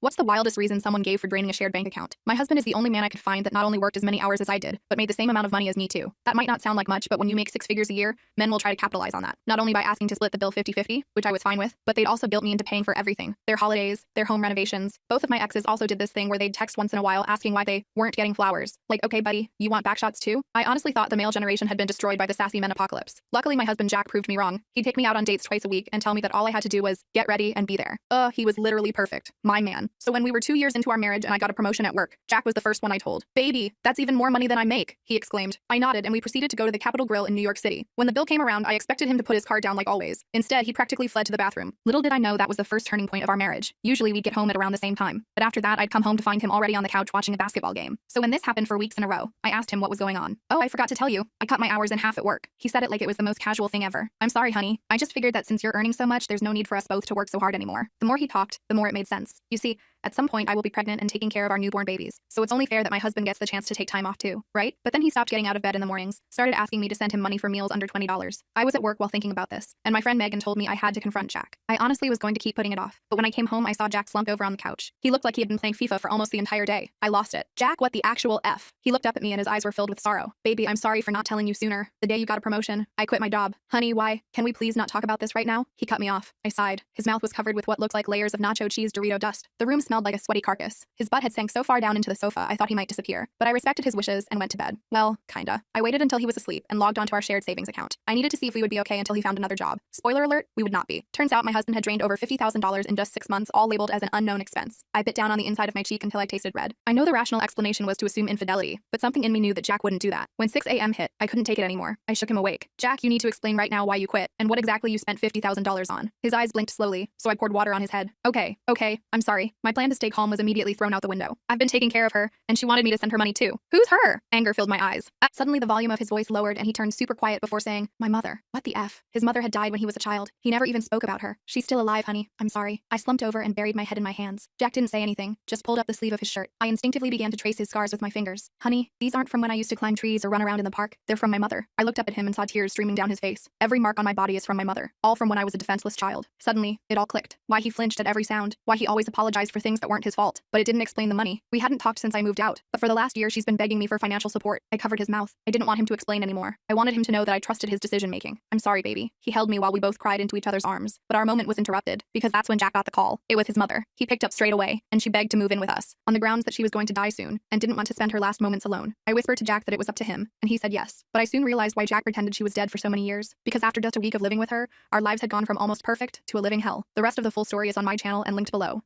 What's the wildest reason someone gave for draining a shared bank account? My husband is the only man I could find that not only worked as many hours as I did, but made the same amount of money as me too. That might not sound like much, but when you make six figures a year, men will try to capitalize on that. Not only by asking to split the bill 50-50, which I was fine with, but they'd also guilt me into paying for everything. Their holidays, their home renovations. Both of my exes also did this thing where they'd text once in a while asking why they weren't getting flowers. Like, okay buddy, you want backshots too? I honestly thought the male generation had been destroyed by the sassy men apocalypse. Luckily my husband Jack proved me wrong. He'd take me out on dates twice a week and tell me that all I had to do was get ready and be there. He was literally perfect. My man. So when we were 2 years into our marriage and I got a promotion at work, Jack was the first one I told. Baby, that's even more money than I make, he exclaimed. I nodded and we proceeded to go to the Capitol Grill in New York City. When the bill came around, I expected him to put his card down like always. Instead, he practically fled to the bathroom. Little did I know that was the first turning point of our marriage. Usually we'd get home at around the same time, but after that I'd come home to find him already on the couch watching a basketball game. So when this happened for weeks in a row, I asked him what was going on. Oh, I forgot to tell you, I cut my hours in half at work. He said it like it was the most casual thing ever. I'm sorry, honey. I just figured that since you're earning so much, there's no need for us both to work so hard anymore. The more he talked, the more it made sense. You see, at some point I will be pregnant and taking care of our newborn babies, so it's only fair that my husband gets the chance to take time off too, right? But then he stopped getting out of bed in the mornings, started asking me to send him money for meals under $20. I was at work while thinking about this, and my friend Megan told me I had to confront Jack. I honestly was going to keep putting it off, but when I came home I saw Jack slumped over on the couch. He looked like he had been playing FIFA for almost the entire day. I lost it. Jack, what the actual F? He looked up at me and his eyes were filled with sorrow. Baby, I'm sorry for not telling you sooner. The day you got a promotion, I quit my job. Honey, why? Can we please not talk about this right now? He cut me off. I sighed. His mouth was covered with what looked like layers of nacho cheese Dorito dust. The room smelled like a sweaty carcass. His butt had sank so far down into the sofa I thought he might disappear, but I respected his wishes and went to bed. Well, kinda. I waited until he was asleep and logged onto our shared savings account. I needed to see if we would be okay until he found another job. Spoiler alert, we would not be. Turns out my husband had drained over $50,000 in just 6 months, all labeled as an unknown expense. I bit down on the inside of my cheek until I tasted red. I know the rational explanation was to assume infidelity, but something in me knew that Jack wouldn't do that. When 6 a.m. hit, I couldn't take it anymore. I shook him awake. Jack, you need to explain right now why you quit and what exactly you spent $50,000 on. His eyes blinked slowly, so I poured water on his head. Okay, I'm sorry. My plan to stay calm was immediately thrown out the window. I've been taking care of her, and she wanted me to send her money too. Who's her? Anger filled my eyes. Suddenly the volume of his voice lowered and he turned super quiet before saying, my mother. What the F? His mother had died when he was a child. He never even spoke about her. She's still alive, honey. I'm sorry. I slumped over and buried my head in my hands. Jack didn't say anything, just pulled up the sleeve of his shirt. I instinctively began to trace his scars with my fingers. Honey, these aren't from when I used to climb trees or run around in the park. They're from my mother. I looked up at him and saw tears streaming down his face. Every mark on my body is from my mother. All from when I was a defenseless child. Suddenly, it all clicked. Why he flinched at every sound. Why he always apologized for things that weren't his fault. But it didn't explain the money. We hadn't talked since I moved out, but for the last year she's been begging me for financial support. I covered his mouth. I didn't want him to explain anymore. I wanted him to know that I trusted his decision-making. I'm sorry, baby. He held me while we both cried into each other's arms, but our moment was interrupted, because that's when Jack got the call. It was his mother. He picked up straight away, and she begged to move in with us, on the grounds that she was going to die soon, and didn't want to spend her last moments alone. I whispered to Jack that it was up to him, and he said yes. But I soon realized why Jack pretended she was dead for so many years, because after just a week of living with her, our lives had gone from almost perfect to a living hell. The rest of the full story is on my channel and linked below.